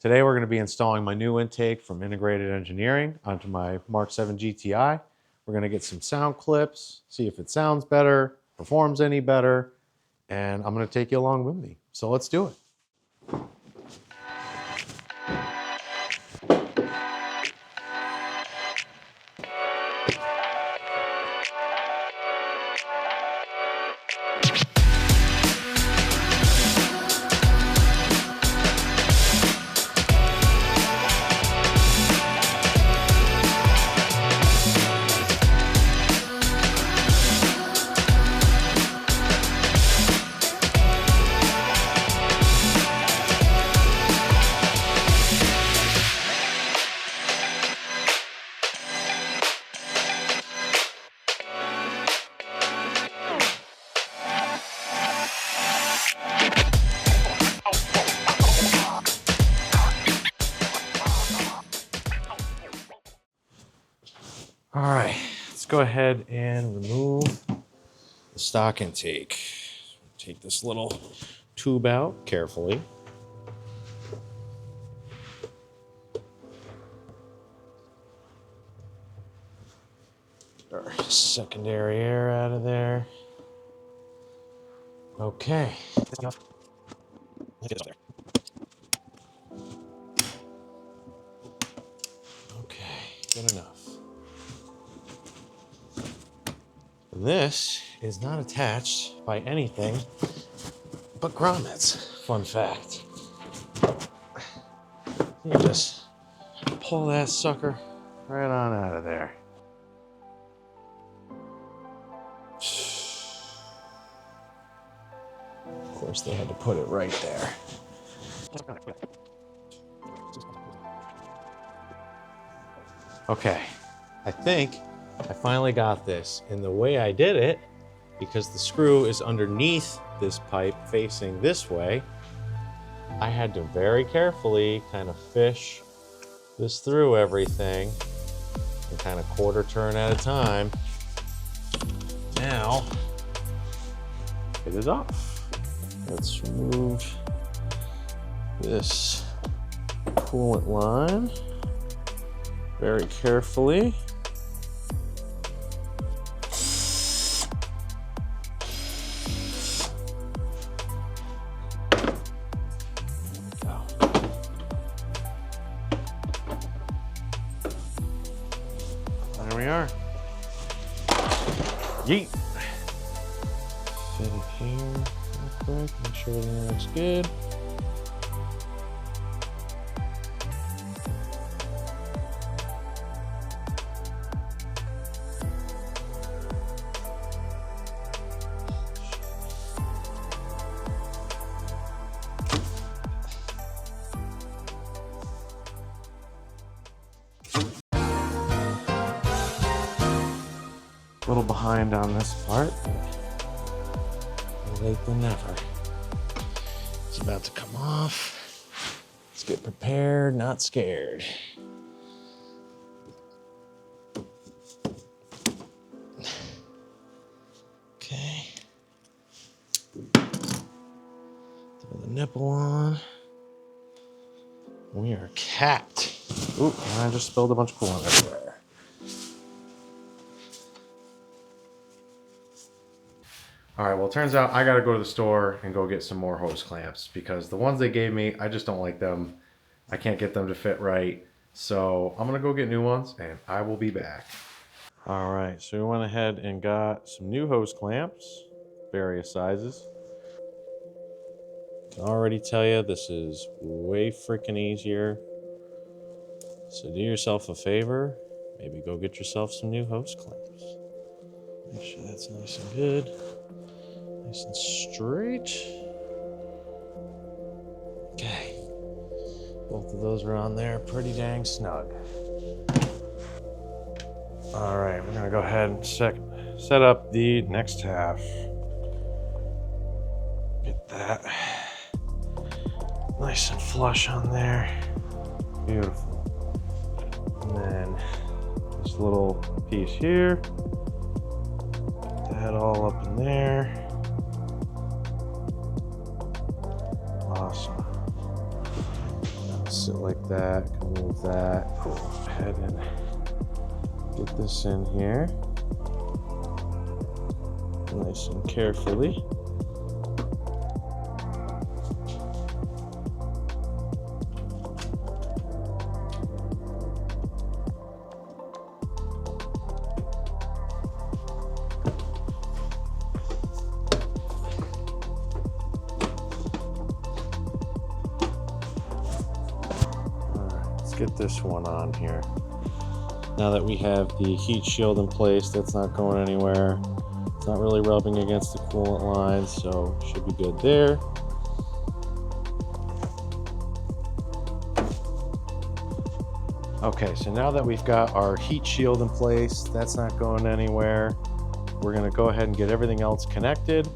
Today we're going to be installing my new intake from Integrated Engineering onto my Mark 7 GTI. We're going to get some sound clips, see if it sounds better, performs any better, and I'm going to take you along with me. So let's do it. All right, let's go ahead and remove the stock intake. Take this little tube out carefully. Get our secondary air out of there. Okay. That's enough. Let's get this up there. Okay, good enough. This is not attached by anything but grommets. Fun fact. You just pull that sucker right on out of there. Of course, they had to put it right there. Okay, I think I finally got this. And the way I did it, because the screw is underneath this pipe facing this way, I had to very carefully kind of fish this through everything and kind of quarter turn at a time. Now, it is off. Let's remove this coolant line very carefully. There we are. Yeet. Fit it here real quick. Make sure everything looks good. A little behind on this part, but late than never. It's about to come off. Let's get prepared, not scared. Okay. Throw the nipple on. We are capped. Oop, I just spilled a bunch of coolant everywhere. All right, well, it turns out I gotta go to the store and go get some more hose clamps because the ones they gave me, I just don't like them. I can't get them to fit right. So I'm gonna go get new ones and I will be back. All right, so we went ahead and got some new hose clamps, various sizes. I can already tell you this is way freaking easier. So do yourself a favor, maybe go get yourself some new hose clamps. Make sure that's nice and good. Nice and straight. Okay. Both of those are on there pretty dang snug. All right, we're gonna go ahead and set up the next half. Get that nice and flush on there. Beautiful. And then this little piece here. Get that all up in there. Awesome. Now sit like that. Can move that. Cool. Go ahead and get this in here. Nice and carefully. Get this one on here. Now that we have the heat shield in place, that's not going anywhere. It's not really rubbing against the coolant lines, so should be good there. Okay, so now that we've got our heat shield in place, that's not going anywhere. We're gonna go ahead and get everything else connected.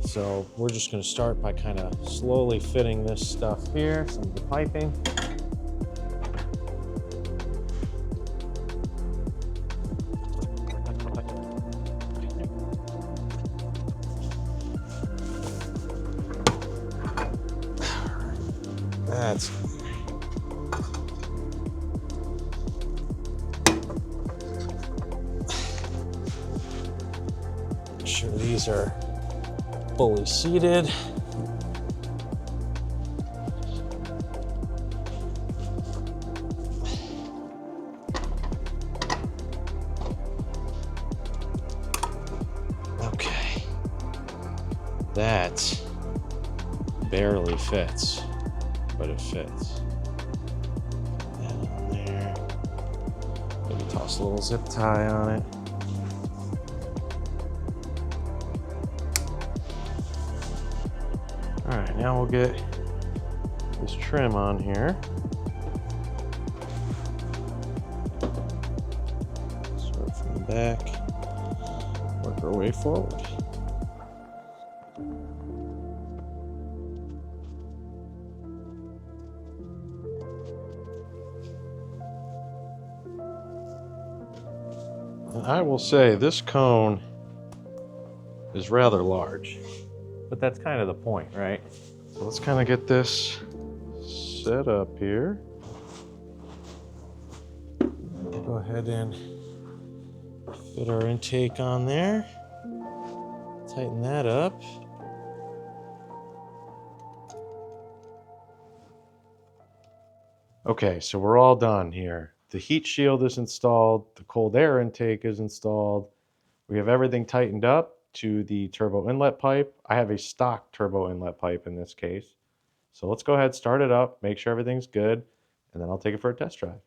So we're just gonna start by kind of slowly fitting this stuff here, some of the piping. That's make sure these are fully seated. Okay, that barely fits, but it fits. That on there. Maybe toss a little zip tie on it. All right, now we'll get this trim on here. Start from the back, work our way forward. And I will say this cone is rather large, but that's kind of the point, right? So let's kind of get this set up here. Go ahead and fit our intake on there. Tighten that up. Okay, so we're all done here. The heat shield is installed, the cold air intake is installed. We have everything tightened up to the turbo inlet pipe. I have a stock turbo inlet pipe in this case. So let's go ahead, start it up, make sure everything's good, and then I'll take it for a test drive.